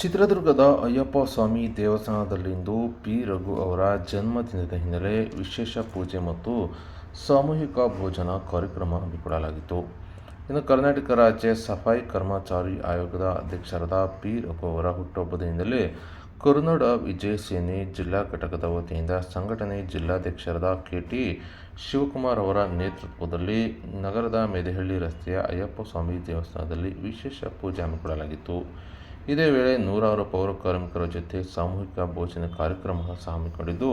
ಚಿತ್ರದುರ್ಗದ ಅಯ್ಯಪ್ಪ ಸ್ವಾಮಿ ದೇವಸ್ಥಾನದಲ್ಲಿಂದು ಪಿ ರಘು ಅವರ ಜನ್ಮದಿನದ ಹಿನ್ನೆಲೆ ವಿಶೇಷ ಪೂಜೆ ಮತ್ತು ಸಾಮೂಹಿಕ ಭೋಜನ ಕಾರ್ಯಕ್ರಮ ಹಮ್ಮಿಕೊಳ್ಳಲಾಗಿತ್ತು. ಇನ್ನು ಕರ್ನಾಟಕ ರಾಜ್ಯ ಸಫಾಯಿ ಕರ್ಮಚಾರಿ ಆಯೋಗದ ಅಧ್ಯಕ್ಷರಾದ ಪಿ ರಘು ಅವರ ಹುಟ್ಟುಹಬ್ಬದ ಹಿನ್ನೆಲೆ ಕರುನಾಡ ವಿಜಯ ಸೇನೆ ಜಿಲ್ಲಾ ಘಟಕದ ವತಿಯಿಂದ ಸಂಘಟನೆ ಜಿಲ್ಲಾಧ್ಯಕ್ಷರಾದ ಕೆ.ಟಿ. ಶಿವಕುಮಾರ್ ಅವರ ನೇತೃತ್ವದಲ್ಲಿ ನಗರದ ಮೆದೆಹಳ್ಳಿ ರಸ್ತೆಯ ಅಯ್ಯಪ್ಪ ಸ್ವಾಮಿ ದೇವಸ್ಥಾನದಲ್ಲಿ ವಿಶೇಷ ಪೂಜೆ ಹಮ್ಮಿಕೊಳ್ಳಲಾಗಿತ್ತು. ಇದೇ ವೇಳೆ ನೂರಾರು ಪೌರ ಕಾರ್ಮಿಕರ ಜೊತೆ ಸಾಮೂಹಿಕ ಭೋಜನ ಕಾರ್ಯಕ್ರಮ ಹಮ್ಮಿಕೊಂಡಿದ್ದು,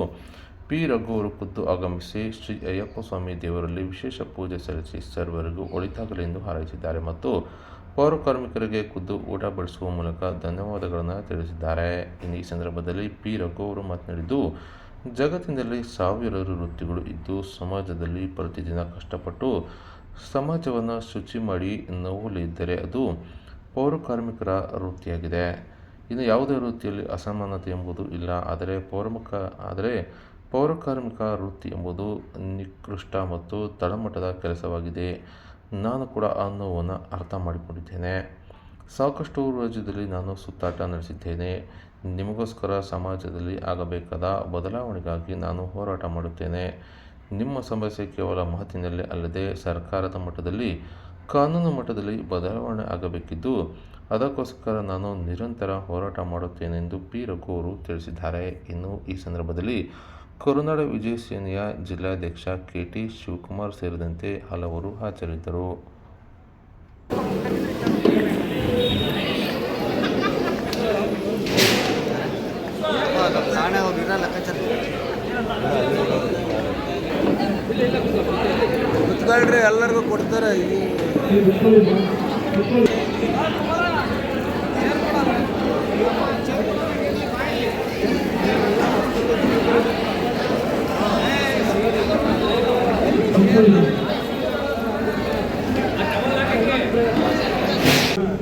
ಪಿ ರಘು ಅವರು ಖುದ್ದು ಆಗಮಿಸಿ ಶ್ರೀ ಅಯ್ಯಪ್ಪ ಸ್ವಾಮಿ ದೇವರಲ್ಲಿ ವಿಶೇಷ ಪೂಜೆ ಸಲ್ಲಿಸಿ ಸರ್ವರಿಗೂ ಒಳಿತಾಗಲಿ ಎಂದು ಹಾರೈಸಿದ್ದಾರೆ ಮತ್ತು ಪೌರ ಕಾರ್ಮಿಕರಿಗೆ ಖುದ್ದು ಊಟ ಬಡಿಸುವ ಮೂಲಕ ಧನ್ಯವಾದಗಳನ್ನು ತಿಳಿಸಿದ್ದಾರೆ. ಇನ್ನು ಈ ಸಂದರ್ಭದಲ್ಲಿ ಪಿ ರಘು ಅವರು ಮಾತನಾಡಿದ್ದು, ಜಗತ್ತಿನಲ್ಲಿ ಸಾವಿರಾರು ವೃತ್ತಿಗಳು ಇದ್ದು ಸಮಾಜದಲ್ಲಿ ಪ್ರತಿದಿನ ಕಷ್ಟಪಟ್ಟು ಸಮಾಜವನ್ನು ಶುಚಿ ಮಾಡಿ ನೋವಲಿದ್ದರೆ ಅದು ಪೌರ ಕಾರ್ಮಿಕರ ವೃತ್ತಿಯಾಗಿದೆ. ಇನ್ನು ಯಾವುದೇ ವೃತ್ತಿಯಲ್ಲಿ ಅಸಮಾನತೆ ಎಂಬುದು ಇಲ್ಲ. ಆದರೆ ಪೌರ ಕಾರ್ಮಿಕ ವೃತ್ತಿ ಎಂಬುದು ನಿಕೃಷ್ಟ ಮತ್ತು ತಳಮಟ್ಟದ ಕೆಲಸವಾಗಿದೆ. ನಾನು ಕೂಡ ಆ ನೋವನ್ನು ಅರ್ಥ ಮಾಡಿಕೊಂಡಿದ್ದೇನೆ. ಸಾಕಷ್ಟು ರಾಜ್ಯದಲ್ಲಿ ನಾನು ಸುತ್ತಾಟ ನಡೆಸಿದ್ದೇನೆ. ನಿಮಗೋಸ್ಕರ ಸಮಾಜದಲ್ಲಿ ಆಗಬೇಕಾದ ಬದಲಾವಣೆಗಾಗಿ ನಾನು ಹೋರಾಟ ಮಾಡುತ್ತೇನೆ. ನಿಮ್ಮ ಸಮಸ್ಯೆ ಕೇವಲ ಮಾತಿನಲ್ಲೇ ಅಲ್ಲದೆ ಸರ್ಕಾರದ ಮಟ್ಟದಲ್ಲಿ, ಕಾನೂನು ಮಟ್ಟದಲ್ಲಿ ಬದಲಾವಣೆ ಆಗಬೇಕಿದ್ದು, ಅದಕ್ಕೋಸ್ಕರ ನಾನು ನಿರಂತರ ಹೋರಾಟ ಮಾಡುತ್ತೇನೆ ಎಂದು ಪಿ ರಘು ಅವರು ತಿಳಿಸಿದ್ದಾರೆ. ಇನ್ನು ಈ ಸಂದರ್ಭದಲ್ಲಿ ಕರುನಾಡ ವಿಜಯ ಸೇನೆಯ ಜಿಲ್ಲಾಧ್ಯಕ್ಷ ಕೆ.ಟಿ. ಶಿವಕುಮಾರ್ ಸೇರಿದಂತೆ ಹಲವರು ಹಾಜರಿದ್ದರು. ಎಲ್ಲರಿಗೂ ಕೊಡ್ತಾರೆ.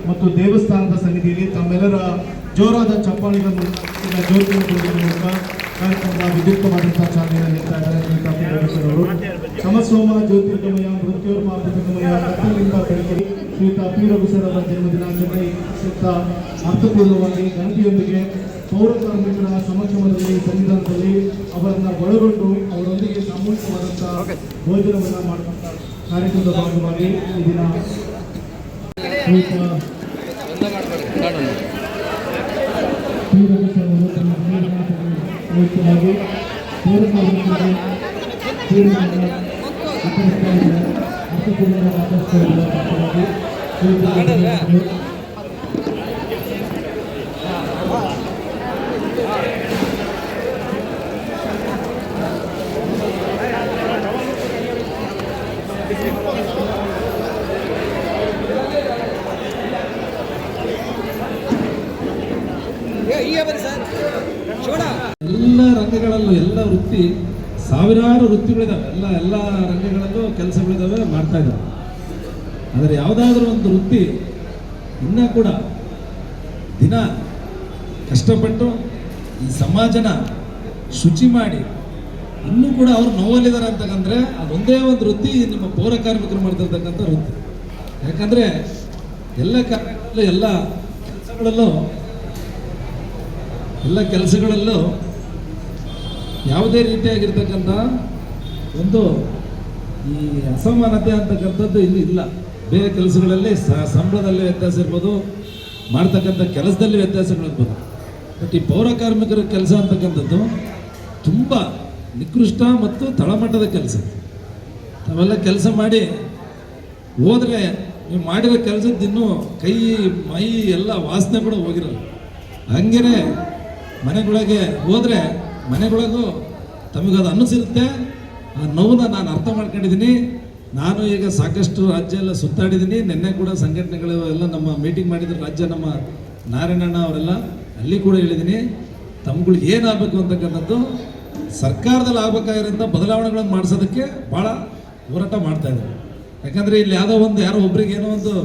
ಮತ್ತು ದೇವಸ್ಥಾನದ ಸನ್ನಿಧಿಯಲ್ಲಿ ತಮ್ಮೆಲ್ಲರ ಜೋರಾದ ಚಪ್ಪಾಳಿಗಳ ಮೂಲಕ ಕಾರ್ಯಕ್ರಮದ ವಿದ್ಯುಕ್ತವಾದಂತಹ ಚಾಲನೆಯನ್ನು ನೀಡ್ತಾ ಇದ್ದಾರೆ. ಸಮಸೋಮ ಜ್ಯೋತಿರ್ಗಮಯ ಮೃತ್ಯೋರ್ಮ ಅಮೃತಗಮಯ ಕತ್ತಲಿಂದ ಬೆಳಕಿ ಶ್ರೀಯುತ ಪಿ ರಘು ಸರ್ ಅವರ ಜನ್ಮದಿನಾಚರಣೆ ಅತ್ಯಂತ ಅರ್ಥಪೂರ್ಣವಾಗಿ ಘನತೆಯೊಂದಿಗೆ ಪೌರ ಕಾರ್ಮಿಕರ ಸಮಕ್ಷಮದಲ್ಲಿ ಸಂವಿಧಾನದಲ್ಲಿ ಅವರನ್ನು ಒಳಗೊಂಡು ಅವರೊಂದಿಗೆ ಸಾಮೂಹಿಕವಾದಂತಹ ಭೋಜನವನ್ನು ಮಾಡುವಂಥ ಕಾರ್ಯಕ್ರಮದ ಭಾಗವಾಗಿ ಈ ದಿನ ಶ್ರೀಯುತ ಪಿ ರಘು ಸರ್ ಅವರು ತಮ್ಮ ಜನ್ಮದಿನಾಚರಣೆ ಪೌರ ಕಾರ್ಮಿಕರಿಗೆ ಎಲ್ಲ ರಂಗಗಳಲ್ಲೂ ಎಲ್ಲ ವೃತ್ತಿ ಸಾವಿರಾರು ವೃತ್ತಿಗಳಿದಾವೆ. ಎಲ್ಲ ರಂಗಗಳಲ್ಲೂ ಕೆಲಸಗಳಿದಾವೆ, ಮಾಡ್ತಾ ಇದ್ದಾವೆ. ಆದರೆ ಯಾವುದಾದ್ರೂ ಒಂದು ವೃತ್ತಿ ಇನ್ನೂ ಕೂಡ ದಿನ ಕಷ್ಟಪಟ್ಟು ಈ ಸಮಾಜನ ಶುಚಿ ಮಾಡಿ ಇನ್ನೂ ಕೂಡ ಅವ್ರು ನೋವಲ್ಲಿದ್ದಾರೆ ಅಂತಂದ್ರೆ ಅದೊಂದೇ ಒಂದು ವೃತ್ತಿ ನಿಮ್ಮ ಪೌರ ಕಾರ್ಮಿಕರು ಮಾಡ್ತಿರ್ತಕ್ಕಂಥ ವೃತ್ತಿ. ಯಾಕಂದರೆ ಎಲ್ಲ ಕಾರ್ಯಗಳಲ್ಲೂ ಎಲ್ಲ ಕೆಲಸಗಳಲ್ಲೂ ಯಾವುದೇ ರೀತಿಯಾಗಿರ್ತಕ್ಕಂಥ ಒಂದು ಈ ಅಸಮಾನತೆ ಅಂತಕ್ಕಂಥದ್ದು ಇಲ್ಲಿ ಇಲ್ಲ. ಬೇರೆ ಕೆಲಸಗಳಲ್ಲಿ ಸಂಬಳದಲ್ಲಿ ವ್ಯತ್ಯಾಸ ಇರ್ಬೋದು, ಮಾಡ್ತಕ್ಕಂಥ ಕೆಲಸದಲ್ಲಿ ವ್ಯತ್ಯಾಸಗಳಿರ್ಬೋದು. ಬಟ್ ಈ ಪೌರ ಕಾರ್ಮಿಕರ ಕೆಲಸ ಅಂತಕ್ಕಂಥದ್ದು ತುಂಬ ನಿಕೃಷ್ಟ ಮತ್ತು ತಳಮಟ್ಟದ ಕೆಲಸ. ನಾವೆಲ್ಲ ಕೆಲಸ ಮಾಡಿ ಹೋದರೆ ನೀವು ಮಾಡಿರೋ ಕೆಲಸದ್ದು ಇನ್ನೂ ಕೈ ಮೈ ಎಲ್ಲ ವಾಸನೆ ಕೂಡ ಹೋಗಿರಲ್ಲ. ಹಂಗೇ ಮನೆಗಳಿಗೆ ಹೋದರೆ ಮನೆಗಳಿಗೂ ತಮಗದು ಅನ್ನಿಸಿರುತ್ತೆ. ಆ ನೋವನ್ನ ನಾನು ಅರ್ಥ ಮಾಡ್ಕೊಂಡಿದ್ದೀನಿ. ನಾನು ಈಗ ಸಾಕಷ್ಟು ರಾಜ್ಯ ಎಲ್ಲ ಸುತ್ತಾಡಿದ್ದೀನಿ. ನಿನ್ನೆ ಕೂಡ ಸಂಘಟನೆಗಳು ಎಲ್ಲ ನಮ್ಮ ಮೀಟಿಂಗ್ ಮಾಡಿದ್ರು, ರಾಜ್ಯ ನಮ್ಮ ನಾರಾಯಣಣ್ಣ ಅವರೆಲ್ಲ, ಅಲ್ಲಿ ಕೂಡ ಹೇಳಿದ್ದೀನಿ ತಮ್ಗಳಿಗೆ ಏನಾಗಬೇಕು ಅಂತಕ್ಕಂಥದ್ದು ಸರ್ಕಾರದಲ್ಲಿ ಆಗಬೇಕಾಗಿರೋಂಥ ಬದಲಾವಣೆಗಳನ್ನು ಮಾಡಿಸೋದಕ್ಕೆ ಭಾಳ ಹೋರಾಟ ಮಾಡ್ತಾಯಿದ್ದಾರೆ. ಯಾಕಂದರೆ ಇಲ್ಲಿ ಯಾರೋ ಒಬ್ರಿಗೆ ಏನೋ ಒಂದು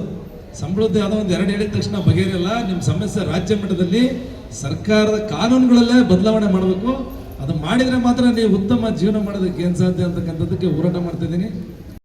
ಸಂಬಳದ್ದು ಯಾವುದೋ ಒಂದು ಎರಡು ಹೇಳಿದ ತಕ್ಷಣ ಬಗೆಹರಿಯಲ್ಲ. ನಿಮ್ಮ ಸಮಸ್ಯೆ ರಾಜ್ಯ ಮಟ್ಟದಲ್ಲಿ ಸರ್ಕಾರದ ಕಾನೂನುಗಳಲ್ಲೇ ಬದಲಾವಣೆ ಮಾಡಬೇಕು. ಅದು ಮಾಡಿದರೆ ಮಾತ್ರ ನೀವು ಉತ್ತಮ ಜೀವನ ಮಾಡೋದಕ್ಕೆ ಏನು ಸಾಧ್ಯ ಅಂತಕ್ಕಂಥದ್ದಕ್ಕೆ ಹೋರಾಟ ಮಾಡ್ತಿದ್ದೀನಿ.